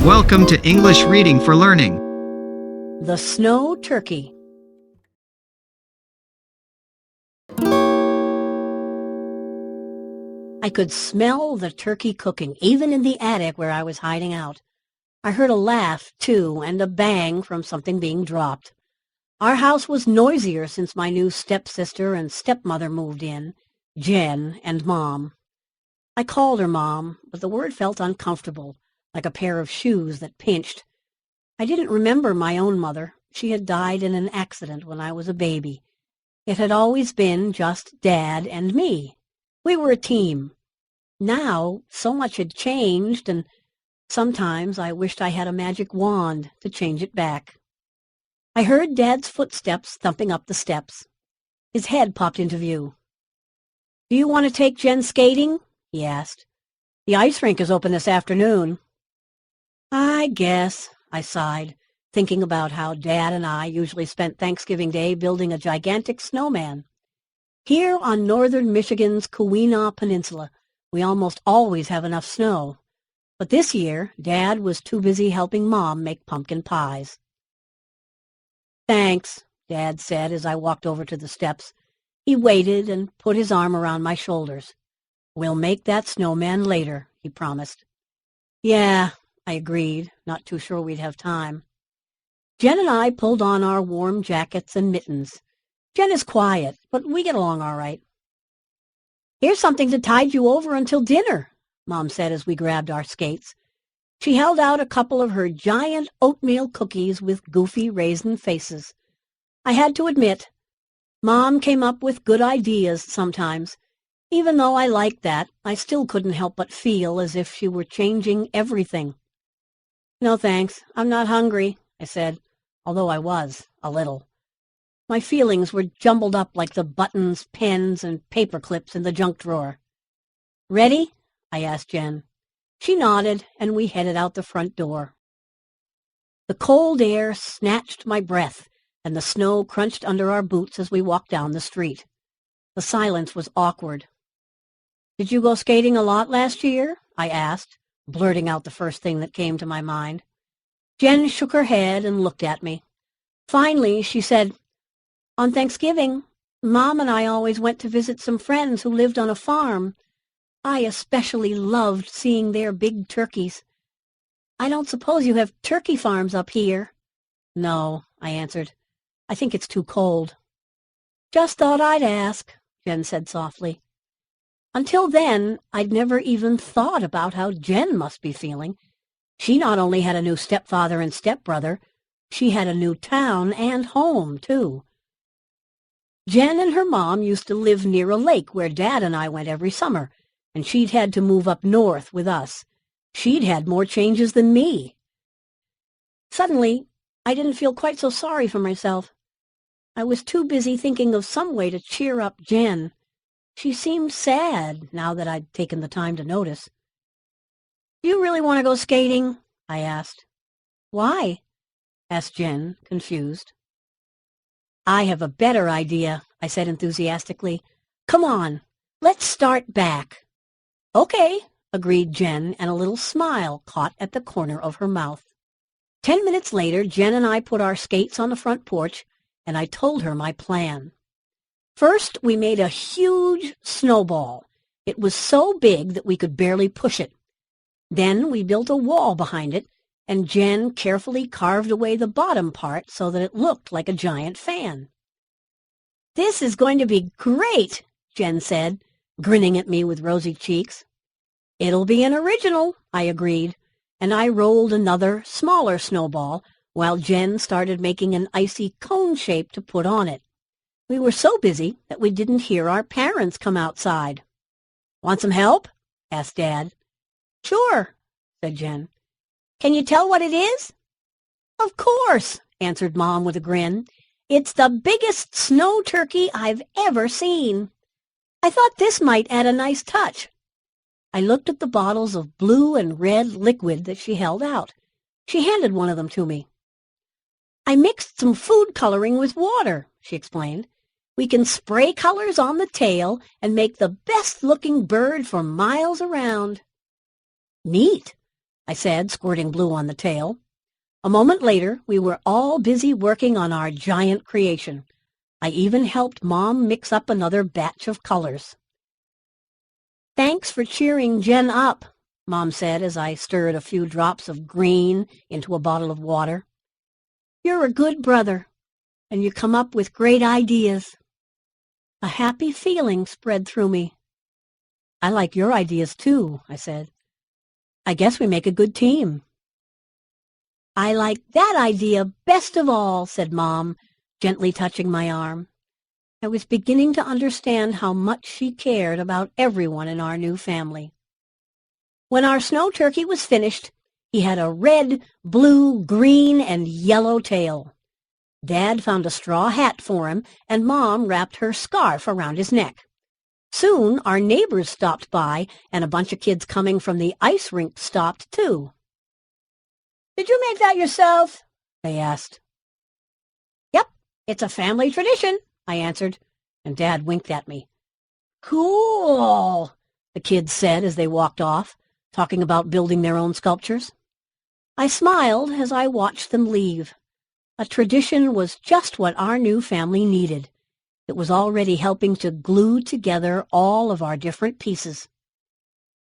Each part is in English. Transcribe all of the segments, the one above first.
Welcome to English Reading for Learning. The Snow Turkey. I could smell the turkey cooking, even in the attic where I was hiding out. I heard a laugh, too, and a bang from something being dropped. Our house was noisier since my new stepsister and stepmother moved in, Jen and Mom. I called her Mom, but the word felt uncomfortable, like a pair of shoes that pinched. I didn't remember my own mother. She had died in an accident when I was a baby. It had always been just Dad and me. We were a team. Now, so much had changed, and sometimes I wished I had a magic wand to change it back. I heard Dad's footsteps thumping up the steps. His head popped into view. "Do you want to take Jen skating?" he asked. "The ice rink is open this afternoon." "I guess," I sighed, thinking about how Dad and I usually spent Thanksgiving Day building a gigantic snowman. Here on northern Michigan's Keweenaw Peninsula, we almost always have enough snow. But this year, Dad was too busy helping Mom make pumpkin pies. "Thanks," Dad said as I walked over to the steps. He waited and put his arm around my shoulders. "We'll make that snowman later," he promised. "Yeah," I agreed, not too sure we'd have time. Jen and I pulled on our warm jackets and mittens. Jen is quiet, but we get along all right. "Here's something to tide you over until dinner," Mom said as we grabbed our skates. She held out a couple of her giant oatmeal cookies with goofy raisin faces. I had to admit, Mom came up with good ideas sometimes. Even though I liked that, I still couldn't help but feel as if she were changing everything. "No thanks, I'm not hungry," I said, although I was, a little. My feelings were jumbled up like the buttons, pens, and paper clips in the junk drawer. "Ready?" I asked Jen. She nodded, and we headed out the front door. The cold air snatched my breath, and the snow crunched under our boots as we walked down the street. The silence was awkward. "Did you go skating a lot last year?" I asked, blurting out the first thing that came to my mind. Jen shook her head and looked at me. Finally, she said, "On Thanksgiving, Mom and I always went to visit some friends who lived on a farm. I especially loved seeing their big turkeys. I don't suppose you have turkey farms up here?" "No," I answered. "I think it's too cold." "Just thought I'd ask," Jen said softly. Until then, I'd never even thought about how Jen must be feeling. She not only had a new stepfather and stepbrother, she had a new town and home, too. Jen and her mom used to live near a lake where Dad and I went every summer, and she'd had to move up north with us. She'd had more changes than me. Suddenly, I didn't feel quite so sorry for myself. I was too busy thinking of some way to cheer up Jen. She seemed sad now that I'd taken the time to notice. "Do you really want to go skating?" I asked. "Why?" asked Jen, confused. "I have a better idea," I said enthusiastically. "Come on, let's start back." "Okay," agreed Jen, and a little smile caught at the corner of her mouth. 10 minutes later, Jen and I put our skates on the front porch, and I told her my plan. First, we made a huge snowball. It was so big that we could barely push it. Then we built a wall behind it, and Jen carefully carved away the bottom part so that it looked like a giant fan. "This is going to be great," Jen said, grinning at me with rosy cheeks. "It'll be an original," I agreed, and I rolled another, smaller snowball while Jen started making an icy cone shape to put on it. We were so busy that we didn't hear our parents come outside. "Want some help?" asked Dad. "Sure," said Jen. "Can you tell what it is?" "Of course," answered Mom with a grin. "It's the biggest snow turkey I've ever seen. I thought this might add a nice touch." I looked at the bottles of blue and red liquid that she held out. She handed one of them to me. "I mixed some food coloring with water," she explained. "We can spray colors on the tail and make the best-looking bird for miles around." "Neat. I said, squirting blue on the tail. A moment later, we were all busy working on our giant creation. I even helped Mom mix up another batch of colors. "Thanks for cheering Jen up," Mom said as I stirred a few drops of green into a bottle of water. "You're a good brother, and you come up with great ideas." A happy feeling spread through me. "I like your ideas too," I said. "I guess we make a good team." "I like that idea best of all," said Mom, gently touching my arm. I was beginning to understand how much she cared about everyone in our new family. When our snow turkey was finished, he had a red, blue, green, and yellow tail. Dad found a straw hat for him, and Mom wrapped her scarf around his neck. Soon our neighbors stopped by, and a bunch of kids coming from the ice rink stopped too. "Did you make that yourself?" they asked. "Yep, it's a family tradition," I answered, and Dad winked at me. "Cool," the kids said as they walked off, talking about building their own sculptures. I smiled as I watched them leave. A tradition was just what our new family needed. It was already helping to glue together all of our different pieces.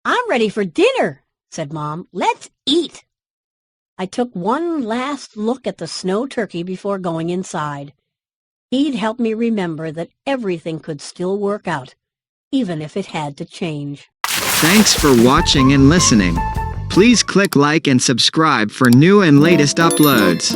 "I'm ready for dinner," said Mom. "Let's eat." I took one last look at the snow turkey before going inside. He'd help me remember that everything could still work out, even if it had to change. Thanks for watching and listening. Please click like and subscribe for new and latest uploads.